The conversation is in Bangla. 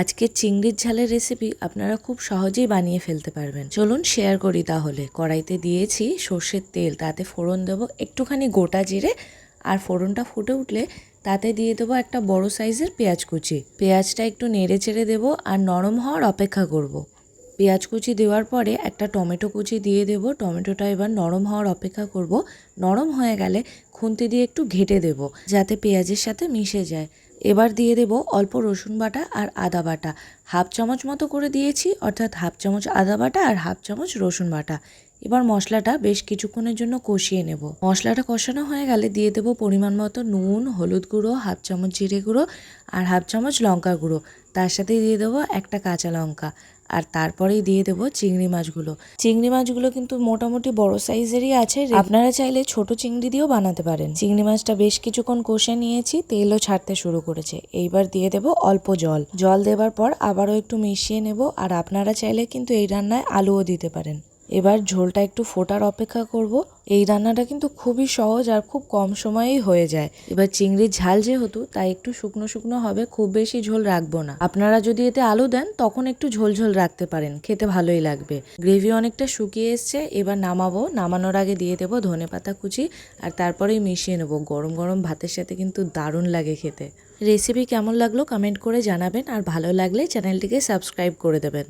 আজকের চিংড়ির ঝালের রেসিপি আপনারা খুব সহজেই বানিয়ে ফেলতে পারবেন। চলুন শেয়ার করি তাহলে। কড়াইতে দিয়েছি সর্ষের তেল, তাতে ফোড়ন দেবো একটুখানি গোটা জিরে, আর ফোড়নটা ফুটে উঠলে তাতে দিয়ে দেবো একটা বড় সাইজের পেঁয়াজ কুচি। পেঁয়াজটা একটু নেড়ে চেড়ে দেবো আর নরম হওয়ার অপেক্ষা করব। পেঁয়াজ কুচি দেওয়ার পরে একটা টমেটো কুচি দিয়ে দেব। টমেটোটা এবার নরম হওয়ার অপেক্ষা করব। নরম হয়ে গেলে খুন্তি দিয়ে একটু ঘেঁটে দেব যাতে পেঁয়াজের সাথে মিশে যায়। এবার দিয়ে দেব অল্প রসুন বাটা আর আদা বাটা, হাফ চামচ মতো করে দিয়েছি, অর্থাৎ হাফ চামচ আদা বাটা আর হাফ চামচ রসুন বাটা। এবার মশলাটা বেশ কিছুক্ষণের জন্য কষিয়ে নেব। মশলাটা কষানো হয়ে গেলে দিয়ে দেব পরিমাণ মতো নুন, হলুদ গুঁড়ো, হাফ চামচ জিরে গুঁড়ো আর হাফ চামচ লঙ্কা গুঁড়ো। তার সাথে দিয়ে দেবো একটা কাঁচা লঙ্কা, আর তারপরেই দিয়ে দেবো চিংড়ি মাছগুলো। চিংড়ি মাছগুলো কিন্তু মোটামুটি বড় সাইজেরই আছে, আপনারা চাইলে ছোট চিংড়ি দিয়েও বানাতে পারেন। চিংড়ি মাছটা বেশ কিছুক্ষণ কষে নিয়েছি, তেলও ছাড়তে শুরু করেছে। এইবার দিয়ে দেবো অল্প জল। জল দেওয়ার পর আবারও একটু মিশিয়ে নেব, আর আপনারা চাইলে কিন্তু এই রান্নায় আলুও দিতে পারেন। এবার ঝোলটা একটু ফোটার অপেক্ষা করব। এই রান্নাটা কিন্তু খুবই সহজ আর খুব কম সময়েই হয়ে যায়। এবার চিংড়ির ঝাল যেহেতু, তাই একটু শুকনো শুকনো হবে, খুব বেশি ঝোল রাখবো না। আপনারা যদি এতে আলু দেন তখন একটু ঝোল ঝোল রাখতে পারেন, খেতে ভালোই লাগবে। গ্রেভি অনেকটা শুকিয়ে এসছে, এবার নামাবো। নামানোর আগে দিয়ে দেবো ধনেপাতা কুচি, আর তারপরেই মিশিয়ে নেবো। গরম গরম ভাতের সাথে কিন্তু দারুণ লাগে খেতে। রেসিপি কেমন লাগলো কমেন্ট করে জানাবেন, আর ভালো লাগলে চ্যানেলটিকে সাবস্ক্রাইব করে দেবেন।